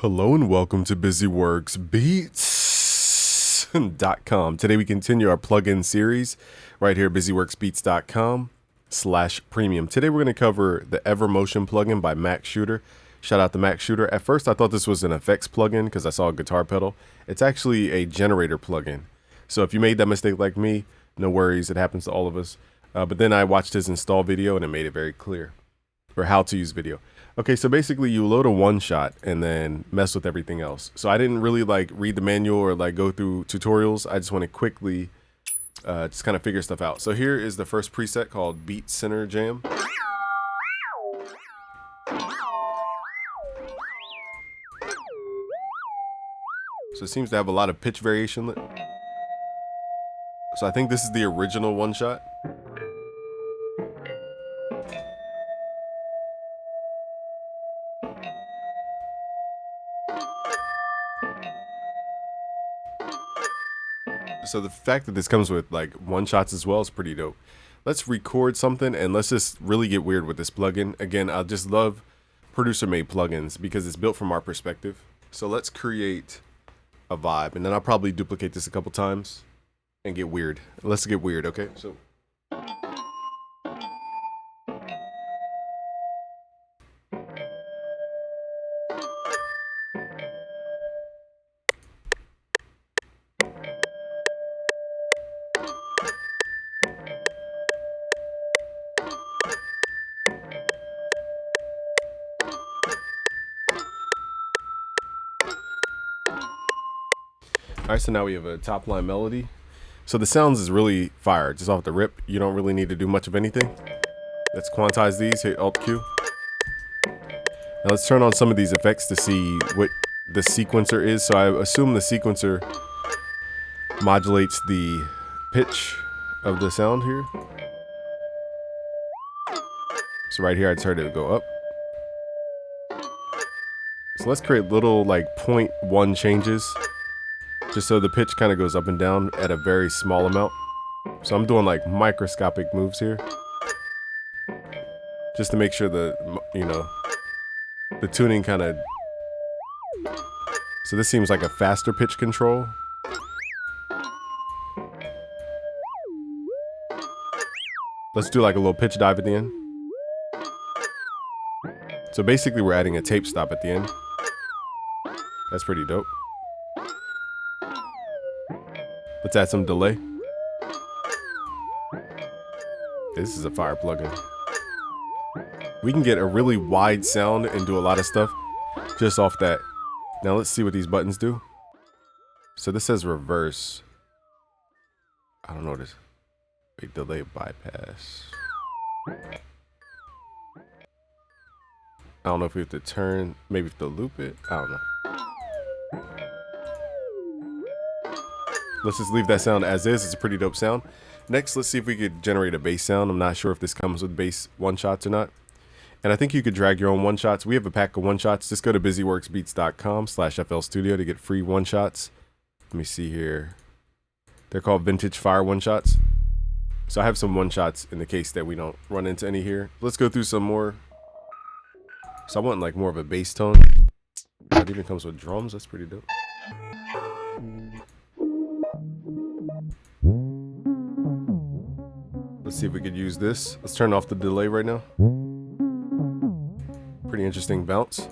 Hello and welcome to BusyWorksBeats.com. Today we continue our plugin series right here at BusyWorksBeats.com/premium. Today we're going to cover the EverMotion plugin by MACSHOOTER. Shout out to MACSHOOTER. At first I thought this was an effects plugin because I saw a guitar pedal. It's actually a generator plugin. So if you made that mistake like me, no worries. It happens to all of us. But then I watched his install video and it made it very clear, or how to use video. Okay, so basically you load a one shot and then mess with everything else. So I didn't really like read the manual or like go through tutorials. I just want to quickly just kind of figure stuff out. So here is the first preset called Beat Center Jam. So it seems to have a lot of pitch variation. So I think this is the original one shot. So the fact that this comes with like one shots as well is pretty dope. Let's record something and let's just really get weird with this plugin. Again, I just love producer made plugins because it's built from our perspective. So let's create a vibe and then I'll probably duplicate this a couple times and get weird. Let's get weird, okay? So alright, so now we have a top line melody. So the sounds is really fire, just off the rip. You don't really need to do much of anything. Let's quantize these, hit Alt Q. Now let's turn on some of these effects to see what the sequencer is. So I assume the sequencer modulates the pitch of the sound here. So right here I turned it to go up. So let's create little like 0.1 changes, just so the pitch kind of goes up and down at a very small amount. So I'm doing like microscopic moves here, just to make sure the, the tuning kind of, so this seems like a faster pitch control. Let's do like a little pitch dive at the end. So basically we're adding a tape stop at the end. That's pretty dope. Let's add some delay. This is a fire plugin. We can get a really wide sound and do a lot of stuff just off that. Now let's see what these buttons do. So this says reverse. I don't know what this. Wait, delay bypass. I don't know if we have to turn, maybe if to loop it. I don't know. Let's just leave that sound as is. It's a pretty dope sound. Next, let's see if we could generate a bass sound. I'm not sure if this comes with bass one shots or not. And I think you could drag your own one shots. We have a pack of one shots. Just go to busyworksbeats.com/FL Studio to get free one shots. Let me see here. They're called Vintage Fire one shots. So I have some one shots in the case that we don't run into any here. Let's go through some more. So I want like more of a bass tone. It even comes with drums. That's pretty dope. Let's see if we could use this. Let's turn off the delay right now. Pretty interesting bounce.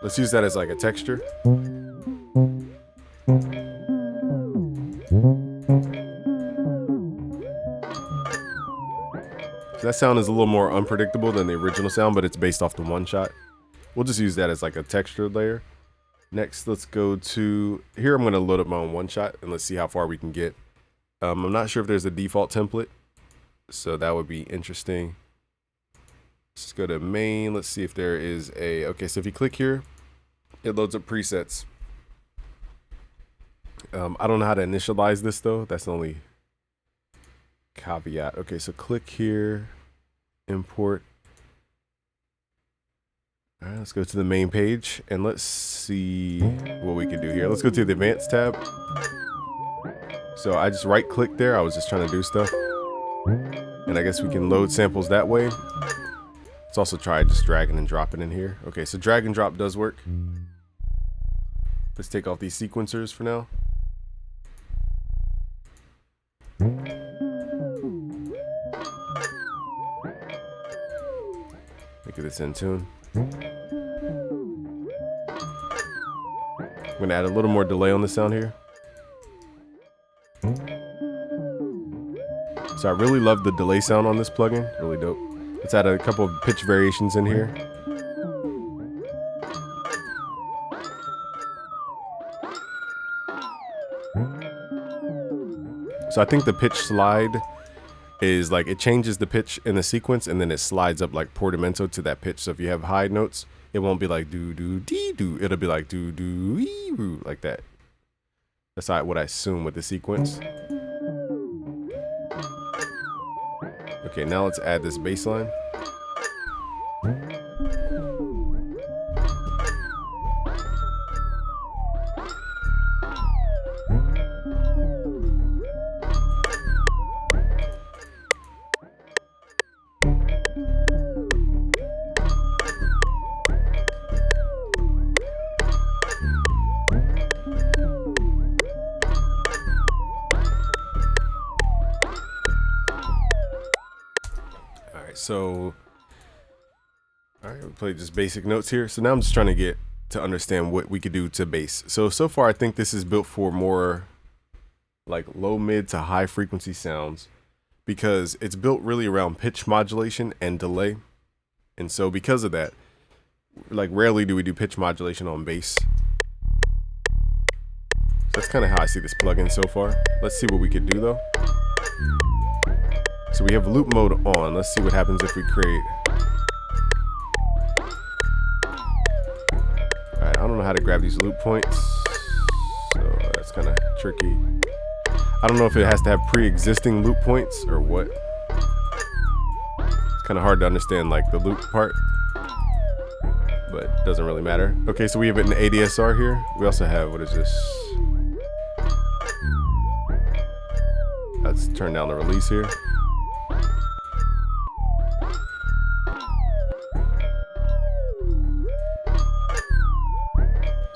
Let's use that as like a texture. So that sound is a little more unpredictable than the original sound, but it's based off the one shot. We'll just use that as like a texture layer. Next, let's go to here. I'm going to load up my own one shot and let's see how far we can get. I'm not sure if there's a default template, so that would be interesting. Let's go to main. Let's see if there is a, okay, so if you click here, it loads up presets. I don't know how to initialize this though. That's the only caveat. Okay, so click here, import. All right, let's go to the main page and let's see what we can do here. Let's go to the advanced tab. So I just right click there. I was just trying to do stuff. And I guess we can load samples that way. Let's also try just dragging and dropping in here. Okay, so drag and drop does work. Let's take off these sequencers for now. Make this in tune. I'm gonna add a little more delay on the sound here. So I really love the delay sound on this plugin, really dope. Let's add a couple of pitch variations in here. So I think the pitch slide is like, it changes the pitch in the sequence and then it slides up like portamento to that pitch. So if you have high notes, it won't be like do do dee do, it'll be like do do ee roo, like that. That's what I assume with the sequence. Okay, now let's add this bass line. So, all right, we played just basic notes here. So now I'm just trying to get to understand what we could do to bass. So far I think this is built for more like low, mid to high frequency sounds because it's built really around pitch modulation and delay. And so because of that, like rarely do we do pitch modulation on bass. So that's kind of how I see this plugin so far. Let's see what we could do though. So we have loop mode on. Let's see what happens if we create. Alright, I don't know how to grab these loop points. So that's kind of tricky. I don't know if it has to have pre-existing loop points or what. It's kind of hard to understand like the loop part. But it doesn't really matter. Okay, so we have an ADSR here. We also have, what is this? Let's turn down the release here.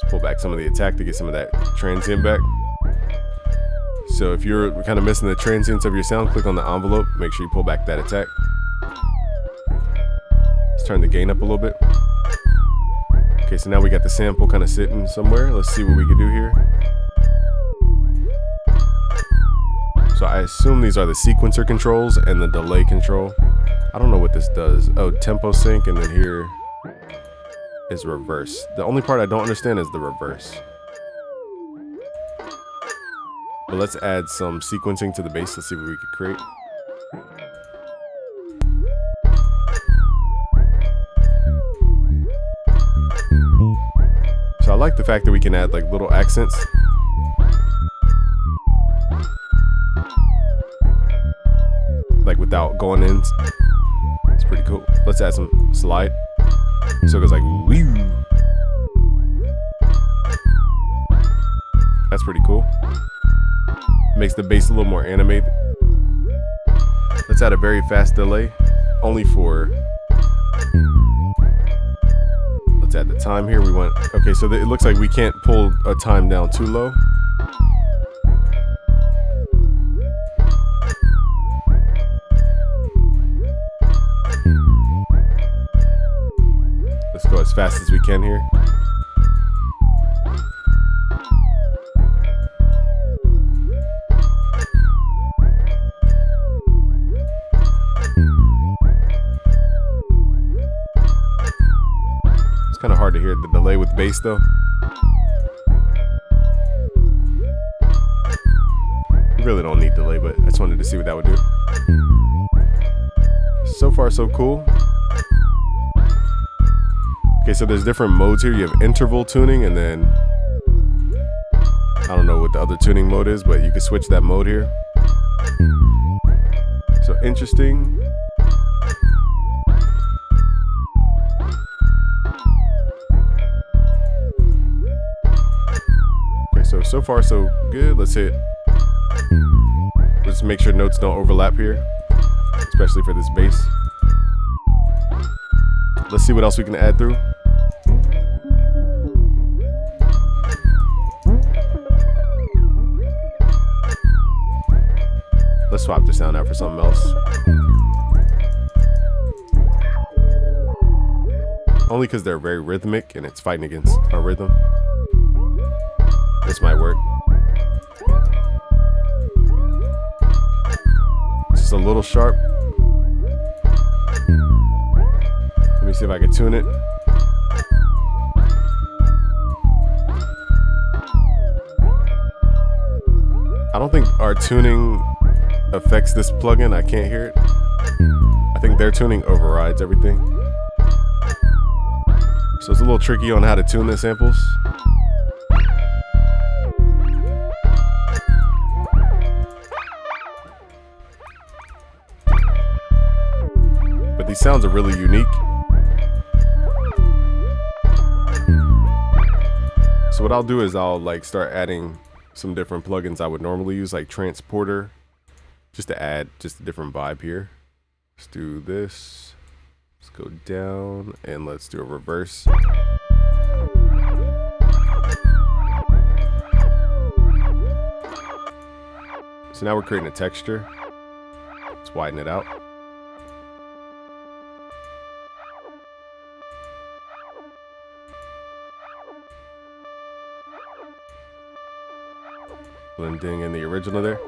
Pull back some of the attack to get some of that transient back. So if you're kind of missing the transients of your sound, click on the envelope, make sure you pull back that attack. Let's turn the gain up a little bit. Okay, so now we got the sample kind of sitting somewhere. Let's see what we can do here. So I assume these are the sequencer controls and the delay control. I don't know what this does. Oh, tempo sync, and then here is reverse. The only part I don't understand is the reverse. But let's add some sequencing to the bass. Let's see what we could create. So I like the fact that we can add like little accents. Like without going in. It's pretty cool. Let's add some slide. So it goes like woo. That's pretty cool. Makes the bass a little more animated. Let's add a very fast delay. Only for. Let's add the time here. We want. Okay, so it looks like we can't pull a time down too low. Let's go as fast as we can here. It's kind of hard to hear the delay with bass though. You really don't need delay, but I just wanted to see what that would do. So far so cool. Okay, so there's different modes here. You have interval tuning, and then I don't know what the other tuning mode is, but you can switch that mode here. So interesting. Okay, so far so good. Let's hit. Let's make sure notes don't overlap here, especially for this bass. Let's see what else we can add through. Let's swap the sound out for something else. Only because they're very rhythmic and it's fighting against our rhythm. This might work. Just a little sharp. Let me see if I can tune it. I don't think our tuning affects this plugin. I can't hear it. I think their tuning overrides everything. So it's a little tricky on how to tune the samples. But these sounds are really unique. So what I'll do is I'll like start adding some different plugins I would normally use, like Transporter, just to add just a different vibe here. Let's do this. Let's go down and let's do a reverse. So now we're creating a texture. Let's widen it out. Blending in the original there.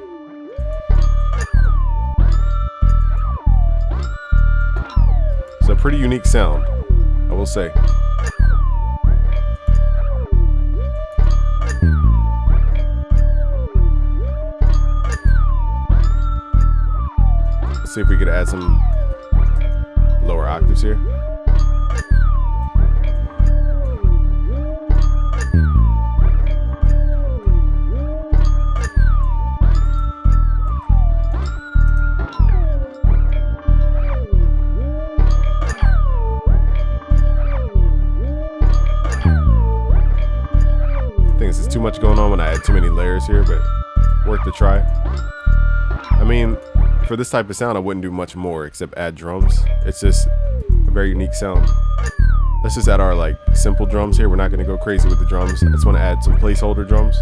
It's a pretty unique sound, I will say. Let's see if we could add some lower octaves here. There's too much going on when I add too many layers here, but worth the try. I mean, for this type of sound, I wouldn't do much more except add drums. It's just a very unique sound. Let's just add our like simple drums here. We're not going to go crazy with the drums. I just want to add some placeholder drums.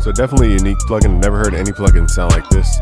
So definitely a unique plugin. Never heard any plugin sound like this.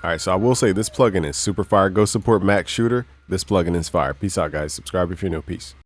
Alright, so I will say this plugin is super fire. Go support MACSHOOTER. This plugin is fire. Peace out, guys. Subscribe if you're new. Peace.